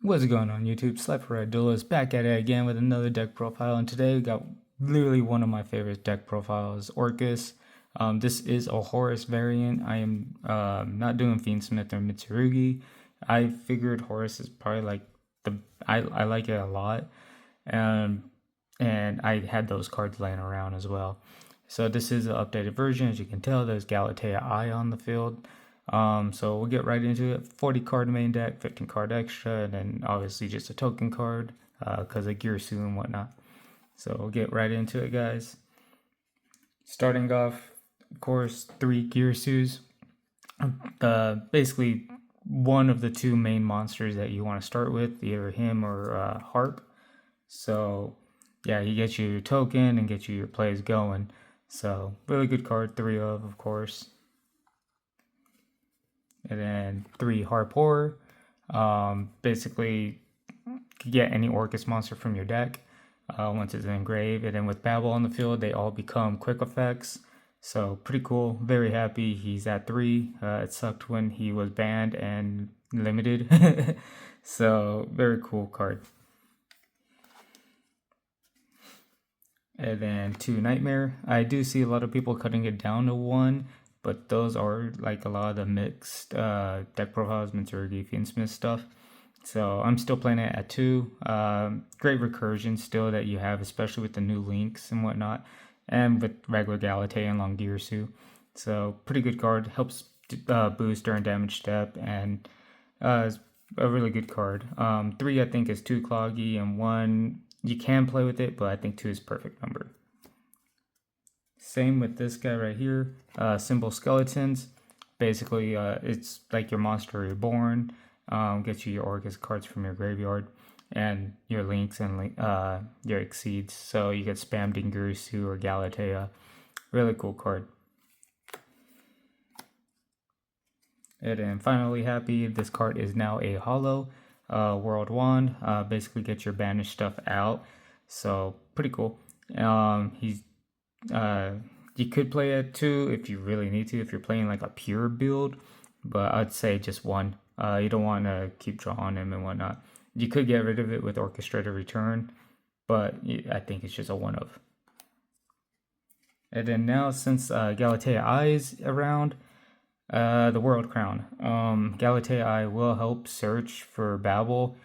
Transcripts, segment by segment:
What's going on YouTube? Sliger Red Duelists back at it again with another deck profile, and today we got literally one of my favorite deck profiles, Orcust. This is a Horus variant. I am not doing Fiendsmith or Mitsurugi. I figured Horus is probably like I like it a lot, and I had those cards laying around as well. So this is an updated version. As you can tell, there's Galatea Eye on the field. So we'll get right into it. 40 card main deck, 15 card extra, and then obviously just a token card because of Gear Sue and whatnot. So we'll get right into it, guys. Starting off, of course, 3 Gear Sues. Basically, one of the two main monsters that you want to start with, either him or Harp. So yeah, he gets you your token and gets you your plays going. So really good card, 3 of course. And then 3 Harp Horror. Basically, get any Orcust monster from your deck once it's engraved. And then with Babel on the field, they all become quick effects. So pretty cool. Very happy he's at 3. It sucked when he was banned and limited. So very cool card. And then 2 Nightmare. I do see a lot of people cutting it down to 1. But those are like a lot of the mixed deck profiles, Mitsurugi, Fiendsmith stuff. So I'm still playing it at 2. Great recursion still that you have, especially with the new links and whatnot. And with regular Galatea and Longirsu. So pretty good card. Helps boost during damage step and is a really good card. 3 I think is too cloggy, and 1 you can play with it, but I think 2 is perfect number. Same with this guy right here, Symbol Skeletons. Basically, it's like your Monster Reborn. Gets you your Orcust cards from your graveyard, and your links and your exceeds. So you get spammed in Gurisu or Galatea. Really cool card. And then finally happy, this card is now a hollow World Wand. Basically get your banished stuff out. So pretty cool. He's you could play it 2 if you really need to, if you're playing like a pure build, but I'd say just 1. You don't want to keep drawing him and whatnot. You could get rid of it with Orchestrated Return, but I think it's just a 1 of. And then now, since Galatea Eye is around, the World Crown. Galatea Eye will help search for Babel,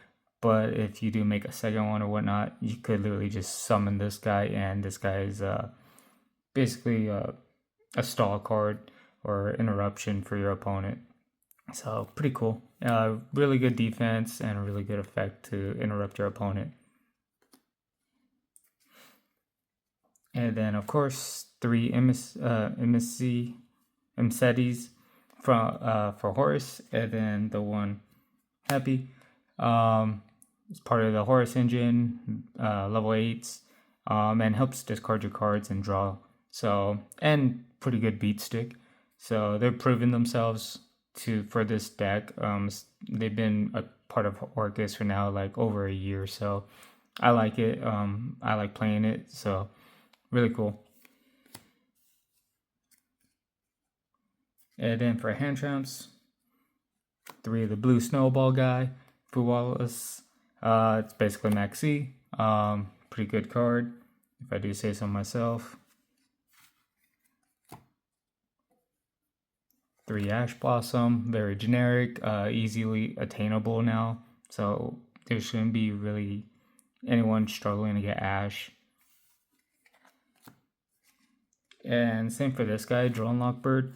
but if you do make a second one or whatnot, you could literally just summon this guy, and this guy is basically a stall card or interruption for your opponent. So pretty cool. Really good defense and a really good effect to interrupt your opponent. And then of course 3 Emcetes for Horus, and then the 1 Happy. It's part of the Horus engine, level 8s, and helps discard your cards and draw. So, and pretty good beat stick. So they're proving themselves for this deck. They've been a part of Orcust for now like over a year, so I like it. I like playing it, so really cool. And then for hand traps, 3 of the blue snowball guy, Fuwalis. It's basically Maxi. Pretty good card, if I do say so myself. 3 Ash Blossom, very generic, easily attainable now. So there shouldn't be really anyone struggling to get Ash. And same for this guy, Drone Lockbird.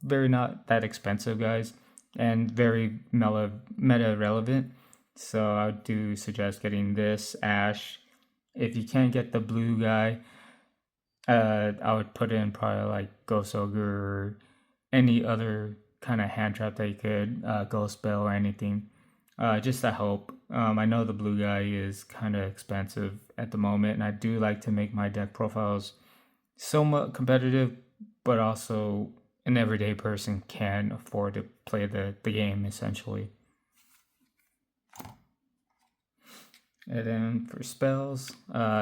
Very not that expensive, guys, and very meta relevant. So I do suggest getting this Ash. If you can't get the blue guy, I would put in probably like Ghost Ogre or any other kind of hand trap that you could, Ghost Spell or anything, just to help. I know the blue guy is kind of expensive at the moment, and I do like to make my deck profiles somewhat competitive, but also an everyday person can afford to play the game, essentially. And then for spells,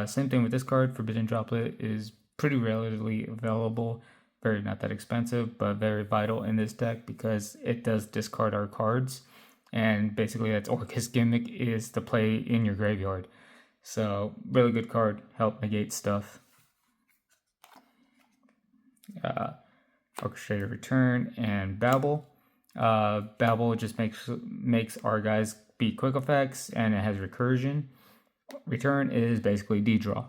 same thing with this card. Forbidden Droplet is pretty relatively available, very not that expensive, but very vital in this deck because it does discard our cards. and basically that's Orcust gimmick is to play in your graveyard. So really good card, help negate stuff. Orchestrated Return and Babel. Babel just makes our guys beat quick effects, and it has recursion. Return is basically D-draw,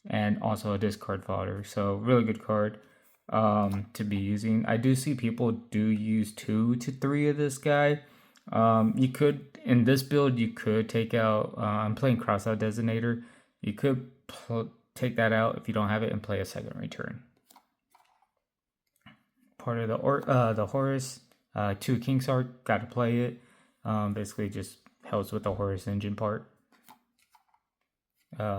and also a discard fodder. So really good card to be using. I do see people do use 2 to 3 of this guy. You could, in this build, you could take out, I'm playing Crossout Designator. You could take that out if you don't have it and play a second return. Part of the Horus, 2 Kingsark, gotta play it. Basically just helps with the Horus engine part.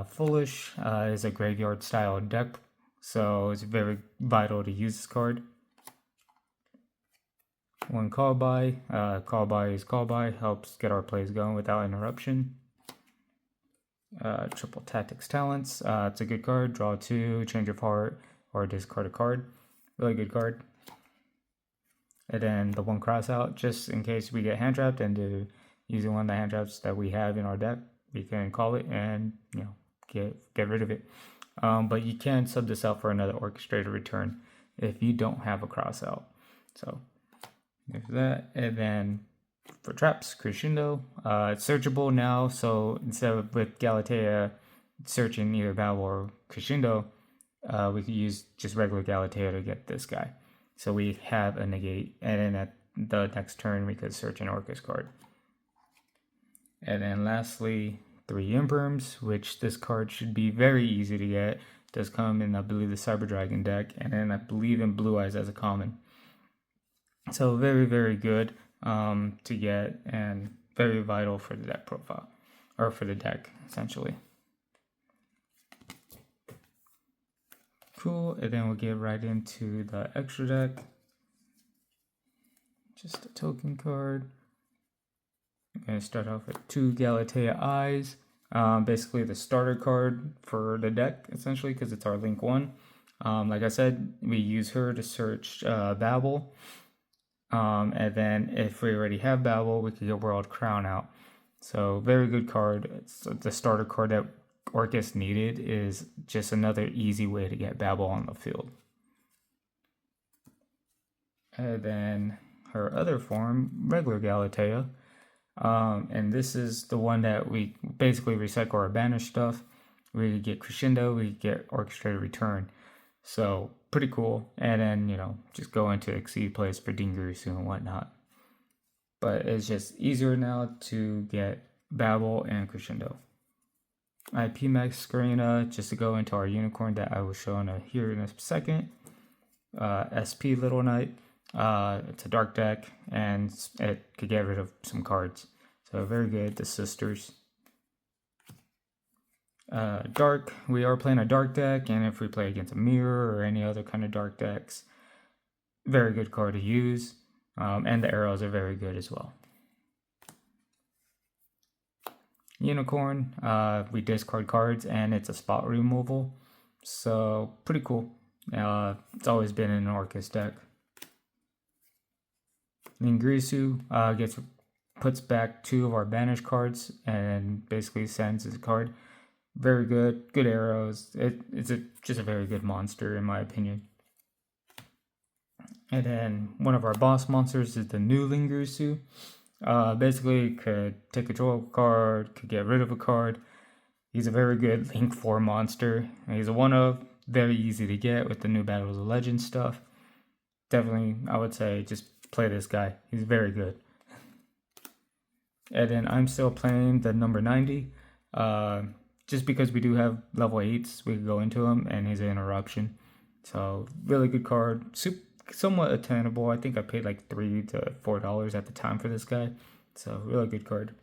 Foolish is a graveyard style deck, so it's very vital to use this card. 1 call by is call by, helps get our plays going without interruption. Triple Tactics Talents, it's a good card. Draw 2, change of heart, or discard a card. Really good card. And then the 1 crossout, just in case we get hand trapped, and using one of the hand traps that we have in our deck, we can call it and get rid of it. But you can sub this out for another Orchestrated Return if you don't have a crossout. So there's that. And then for traps, Crescendo, it's searchable now. So instead of with Galatea searching either Babel or Crescendo, we could use just regular Galatea to get this guy. So we have a negate, and then at the next turn we could search an Orcust card. And then lastly, 3 Imperms, which this card should be very easy to get. It does come in, I believe, the Cyber Dragon deck, and then I believe in Blue Eyes as a common. So very, very good to get, and very vital for the deck profile, or for the deck, essentially. Cool, and then we'll get right into the extra deck. Just a token card. I'm going to start off with 2 Galatea Eyes. Basically the starter card for the deck, essentially, because it's our Link 1. Like I said, we use her to search Babel. And then if we already have Babel, we could get World Crown out. So very good card. It's the starter card that Orcust needed, is just another easy way to get Babel on the field. And then her other form, regular Galatea. And this is the one that we basically recycle our banish stuff. We get Crescendo, we get Orchestrated Return. So pretty cool. And then, just go into Exceed plays for Dingirsu and whatnot. But it's just easier now to get Babel and Crescendo. IP Max Scarina, just to go into our unicorn that I will show here in a second. SP Little Knight. It's a dark deck, and it could get rid of some cards. So very good. The Sisters. Dark. We are playing a dark deck, and if we play against a mirror or any other kind of dark decks, very good card to use. And the arrows are very good as well. Unicorn. We discard cards, and it's a spot removal. So pretty cool. It's always been in an Orcust deck. Ningirsu puts back 2 of our banished cards and basically sends his card. Very good arrows. It's just a very good monster in my opinion. And then one of our boss monsters is the new Ningirsu. Basically could take control of a card, could get rid of a card. He's a very good Link 4 monster. He's a 1-of, very easy to get with the new Battles of Legends stuff. Definitely, I would say, just play this guy. He's very good. And then I'm still playing the number 90. Just because we do have level 8s, we can go into him, and he's an interruption. So, really good card. Somewhat attainable. I think I paid like $3 to $4 at the time for this guy. So, really good card.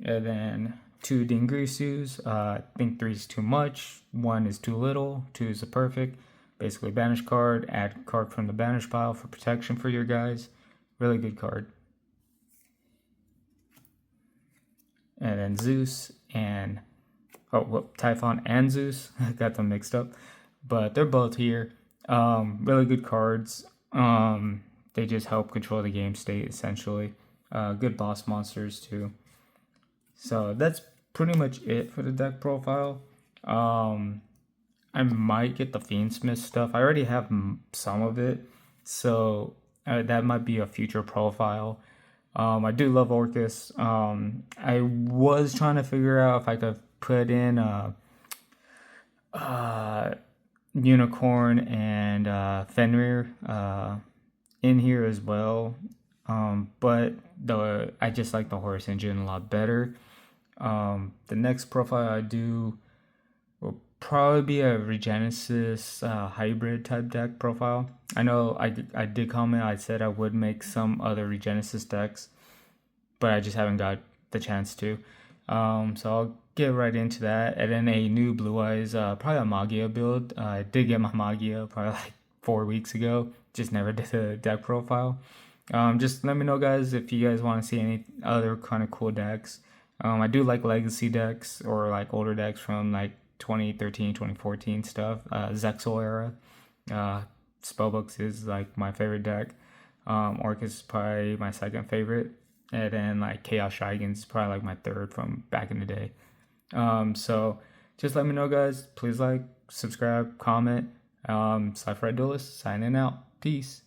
And then 2 Dingirsus. I think 3 is too much. 1 is too little. 2 is a perfect. Basically, banish card, add card from the banish pile for protection for your guys. Really good card. And then Zeus and Typhon and Zeus. I got them mixed up, but they're both here. Really good cards. They just help control the game state essentially. good boss monsters too. So that's pretty much it for the deck profile. I might get the Fiendsmith stuff. I already have some of it, so that might be a future profile. I do love Orcust. I was trying to figure out if I could put in Unicorn and Fenrir in here as well. But I just like the Horus engine a lot better. The next profile I do will probably be a Regenesis hybrid type deck profile. I know I did comment, I said I would make some other Regenesis decks, but I just haven't got the chance to. So I'll get right into that. And then a new Blue Eyes, probably a Magia build. I did get my Magia probably like 4 weeks ago. Just never did a deck profile. Just let me know, guys, if you guys want to see any other kind of cool decks. I do like legacy decks or like older decks from like 2013, 2014 stuff. Zexal era. Spellbooks is like my favorite deck. Orcust is probably my second favorite. And then like Chaos Dragons is probably like my third from back in the day. So just let me know, guys. Please like, subscribe, comment. Sliger Red Duelists signing out. Peace.